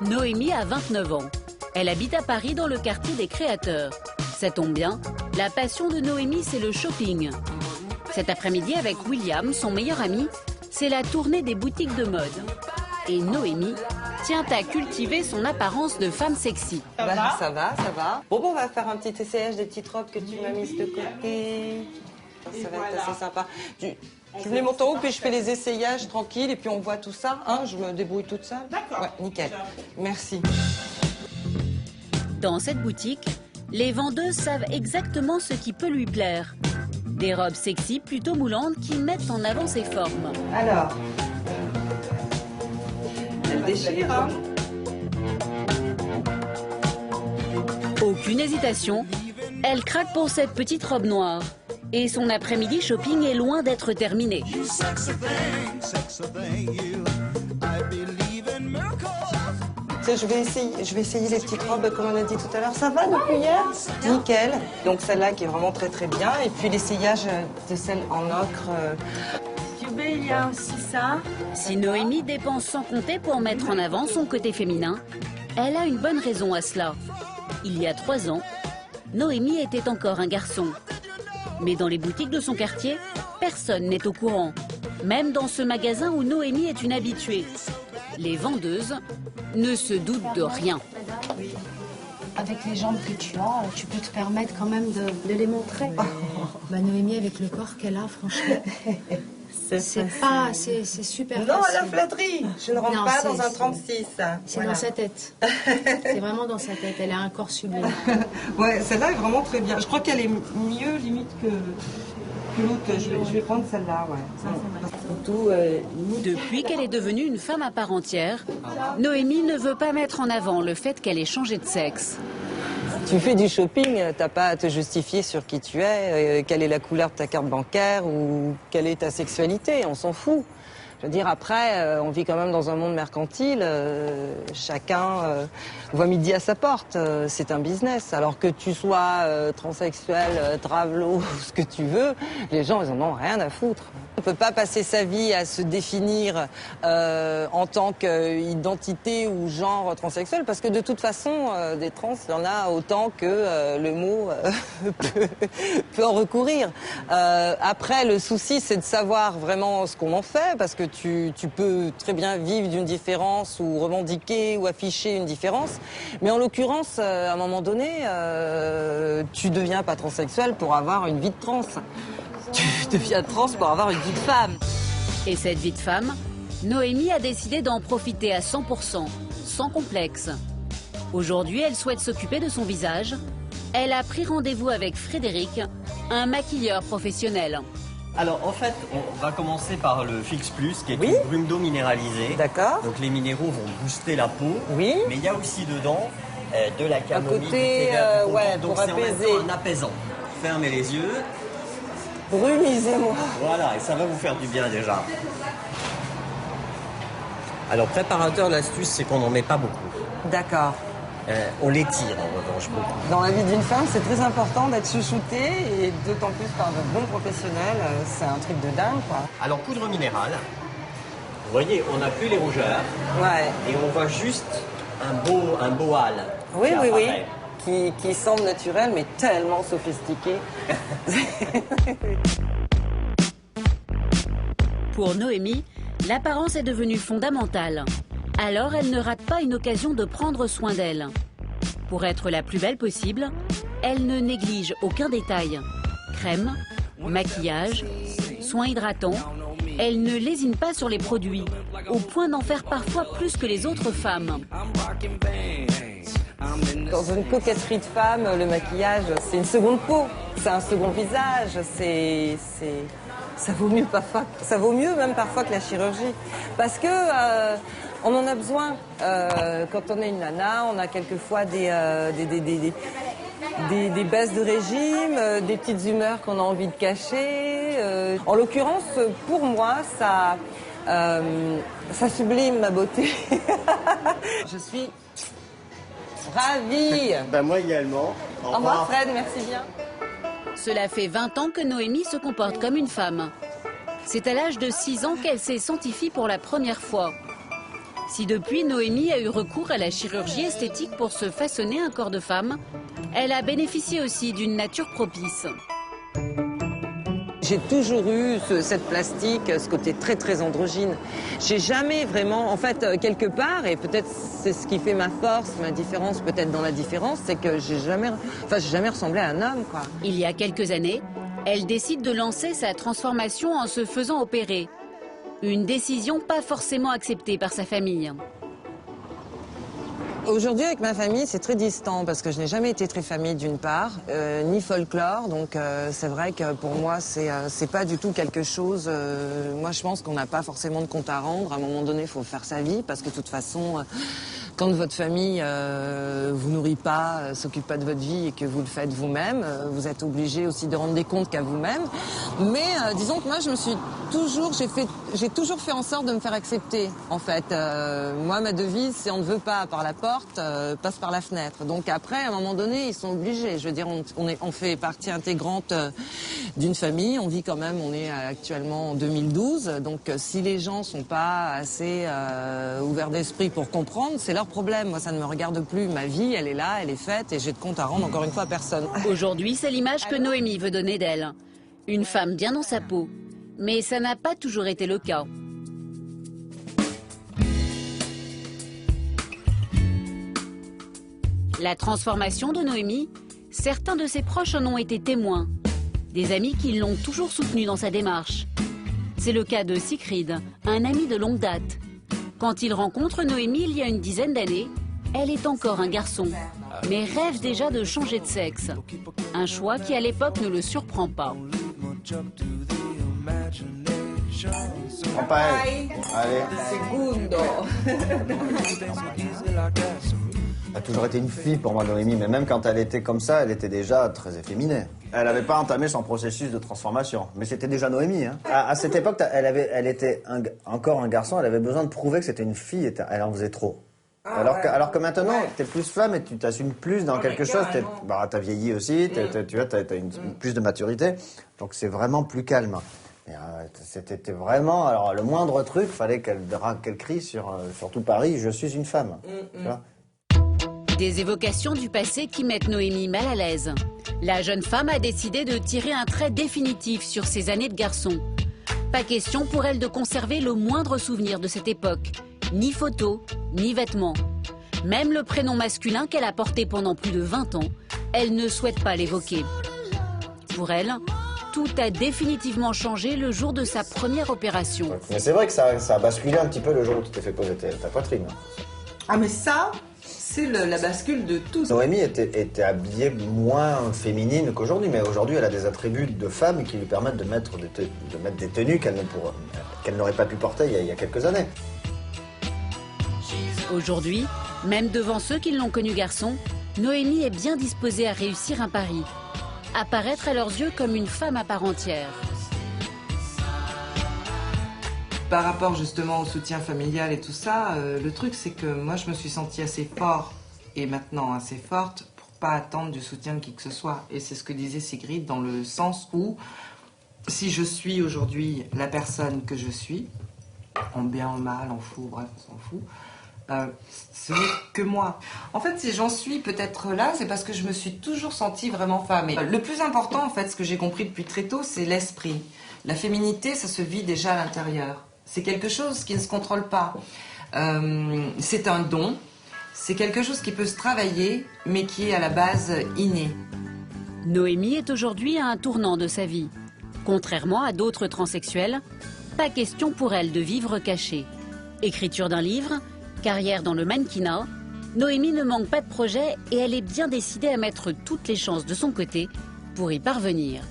Noémie a 29 ans. Elle habite à Paris dans le quartier des Créateurs. Ça tombe bien, la passion de Noémie, c'est le shopping. Cet après-midi, avec William, son meilleur ami, c'est la tournée des boutiques de mode. Et Noémie tient à cultiver son apparence de femme sexy. Ça va. Bon, on va faire un petit essayage des petites robes que tu m'as mises de côté. Ça va être assez sympa. Tu me les montes en haut, puis je fais les essayages tranquille, et puis on voit tout ça. Hein, je me débrouille toute seule. D'accord. Ouais, nickel. Merci. Dans cette boutique, les vendeuses savent exactement ce qui peut lui plaire. Des robes sexy plutôt moulantes qui mettent en avant ses formes. Alors, elle déchire, hein? Aucune hésitation, elle craque pour cette petite robe noire. Et son après-midi shopping est loin d'être terminé. Je vais essayer les petites robes comme on a dit tout à l'heure. Ça va depuis hier? Nickel. Donc celle-là qui est vraiment très très bien. Et puis l'essayage de celle en ocre. Il y a aussi ça. Si Noémie dépense sans compter pour mettre en avant son côté féminin, elle a une bonne raison à cela. Il y a 3 ans, Noémie était encore un garçon. Mais dans les boutiques de son quartier, personne n'est au courant. Même dans ce magasin où Noémie est une habituée. Les vendeuses ne se doutent de rien. Avec les jambes que tu as, tu peux te permettre quand même de les montrer. Bah, Noémie, avec le corps qu'elle a, franchement, c'est super Non, facile. la flatterie. Je ne rentre pas dans un 36. C'est Voilà. dans sa tête. C'est vraiment dans sa tête. Elle a un corps sublime. Ouais, celle-là est vraiment très bien. Je crois qu'elle est mieux limite que l'autre. Je vais prendre celle-là, ouais. Depuis qu'elle est devenue une femme à part entière, Noémie ne veut pas mettre en avant le fait qu'elle ait changé de sexe. Tu fais du shopping, t'as pas à te justifier sur qui tu es, quelle est la couleur de ta carte bancaire ou quelle est ta sexualité, on s'en fout. Je veux dire, après, on vit quand même dans un monde mercantile, chacun voit midi à sa porte, c'est un business. Alors que tu sois transsexuel, travelo, ce que tu veux, les gens, ils en ont rien à foutre. On ne peut pas passer sa vie à se définir en tant qu'identité ou genre transsexuel, parce que de toute façon, des trans, il y en a autant que le mot peut en recourir. Après, le souci, c'est de savoir vraiment ce qu'on en fait, parce que tu peux très bien vivre d'une différence ou revendiquer ou afficher une différence. Mais en l'occurrence, à un moment donné, tu deviens pas transsexuel pour avoir une vie de trans. Tu deviens trans pour avoir une vie de femme. Et cette vie de femme, Noémie a décidé d'en profiter à 100%, sans complexe. Aujourd'hui, elle souhaite s'occuper de son visage. Elle a pris rendez-vous avec Frédéric, un maquilleur professionnel. Alors en fait, on va commencer par le Fix Plus, qui est une brume d'eau minéralisée. D'accord. Donc les minéraux vont booster la peau. Oui. Mais il y a aussi dedans de la camomille, côté, du thé vert, du concombre. Donc pour c'est en même apaiser. temps un apaisant. Fermez les yeux. Brumisez-moi. Voilà, et ça va vous faire du bien déjà. Alors préparateur, l'astuce, c'est qu'on n'en met pas beaucoup. D'accord. On l'étire en revanche beaucoup. Dans la vie d'une femme, c'est très important d'être chouchoutée et d'autant plus par de bons professionnels. C'est un truc de dingue, quoi. Alors poudre minérale. Vous voyez, on n'a plus les rougeurs. Ouais. Et on voit juste un beau hâle. Oui, qui oui, oui. apparaît. Qui semble naturel, mais tellement sophistiqué. Pour Noémie, l'apparence est devenue fondamentale. Alors elle ne rate pas une occasion de prendre soin d'elle. Pour être la plus belle possible, elle ne néglige aucun détail. Crème, maquillage, soins hydratants, elle ne lésine pas sur les produits, au point d'en faire parfois plus que les autres femmes. Dans une coquetterie de femme, le maquillage, c'est une seconde peau, c'est un second visage, ça vaut mieux parfois, ça vaut mieux même parfois que la chirurgie, parce que on en a besoin. Quand on est une nana, on a quelquefois des baisses de régime, des petites humeurs qu'on a envie de cacher. En l'occurrence, pour moi, ça sublime ma beauté. Je suis ravie. Ben moi également. Au revoir Fred, merci bien. Cela fait 20 ans que Noémie se comporte comme une femme. C'est à l'âge de 6 ans qu'elle s'est sentie fille pour la première fois. Si depuis Noémie a eu recours à la chirurgie esthétique pour se façonner un corps de femme, elle a bénéficié aussi d'une nature propice. J'ai toujours eu cette plastique, ce côté très androgyne. J'ai jamais vraiment, en fait, quelque part, et peut-être c'est ce qui fait ma force, ma différence peut-être dans la différence, c'est que j'ai jamais ressemblé à un homme, quoi. Il y a quelques années, elle décide de lancer sa transformation en se faisant opérer. Une décision pas forcément acceptée par sa famille. Aujourd'hui, avec ma famille, c'est très distant parce que je n'ai jamais été très famille d'une part, ni folklore. Donc c'est vrai que pour moi, c'est pas du tout quelque chose. Moi, je pense qu'on n'a pas forcément de compte à rendre. À un moment donné, il faut faire sa vie parce que de toute façon, quand votre famille vous nourrit pas, s'occupe pas de votre vie et que vous le faites vous-même, vous êtes obligé aussi de rendre des comptes qu'à vous-même. Mais disons que moi, j'ai toujours fait en sorte de me faire accepter. En fait, moi, ma devise, c'est on ne veut pas par la porte, passe par la fenêtre. Donc après, à un moment donné, ils sont obligés. Je veux dire, on fait partie intégrante d'une famille. On vit quand même, on est actuellement en 2012. Donc si les gens sont pas assez ouverts d'esprit pour comprendre, c'est leur problème. Moi, ça ne me regarde plus. Ma vie, elle est là, elle est faite et j'ai de compte à rendre encore une fois à personne. Aujourd'hui, c'est l'image que Noémie veut donner d'elle. Une femme bien dans sa peau. Mais ça n'a pas toujours été le cas. La transformation de Noémie, certains de ses proches en ont été témoins. Des amis qui l'ont toujours soutenue dans sa démarche. C'est le cas de Sigrid, un ami de longue date. Quand il rencontre Noémie il y a une dizaine d'années, elle est encore un garçon, mais rêve déjà de changer de sexe. Un choix qui à l'époque ne le surprend pas. Allez. Segundo. Elle a toujours été une fille pour moi, Noémie, mais même quand elle était comme ça, elle était déjà très efféminée. Elle n'avait pas entamé son processus de transformation, mais c'était déjà Noémie. Hein. À cette époque, elle était encore un garçon, elle avait besoin de prouver que c'était une fille, elle en faisait trop. Alors que maintenant, t'es plus femme et tu t'assumes plus dans quelque chose. T'as vieilli aussi, tu vois, t'as plus de maturité, donc c'est vraiment plus calme. C'était vraiment, alors le moindre truc, fallait qu'elle crie sur tout Paris, je suis une femme. Tu vois. Des évocations du passé qui mettent Noémie mal à l'aise. La jeune femme a décidé de tirer un trait définitif sur ses années de garçon. Pas question pour elle de conserver le moindre souvenir de cette époque. Ni photos, ni vêtements. Même le prénom masculin qu'elle a porté pendant plus de 20 ans, elle ne souhaite pas l'évoquer. Pour elle, tout a définitivement changé le jour de sa première opération. Mais c'est vrai que ça a basculé un petit peu le jour où tu t'es fait poser ta poitrine. Ah mais ça, c'est la bascule de tout. Noémie était habillée moins féminine qu'aujourd'hui, mais aujourd'hui elle a des attributs de femme qui lui permettent de mettre des tenues qu'elle n'aurait pas pu porter il y a quelques années. Aujourd'hui, même devant ceux qui l'ont connue garçon, Noémie est bien disposée à réussir un pari. Apparaître à leurs yeux comme une femme à part entière. Par rapport justement au soutien familial et tout ça, le truc c'est que moi je me suis sentie assez fort et maintenant assez forte pour pas attendre du soutien de qui que ce soit. Et c'est ce que disait Sigrid dans le sens où si je suis aujourd'hui la personne que je suis, en bien, en mal, en fou, bref on s'en fout, ce n'est que moi. En fait, si j'en suis peut-être là, c'est parce que je me suis toujours sentie vraiment femme. Et le plus important, en fait, ce que j'ai compris depuis très tôt, c'est l'esprit. La féminité, ça se vit déjà à l'intérieur. C'est quelque chose qui ne se contrôle pas. C'est un don. C'est quelque chose qui peut se travailler, mais qui est à la base inné. Noémie est aujourd'hui à un tournant de sa vie. Contrairement à d'autres transsexuels, pas question pour elle de vivre cachée. Écriture d'un livre, carrière dans le mannequinat, Noémie ne manque pas de projet et elle est bien décidée à mettre toutes les chances de son côté pour y parvenir.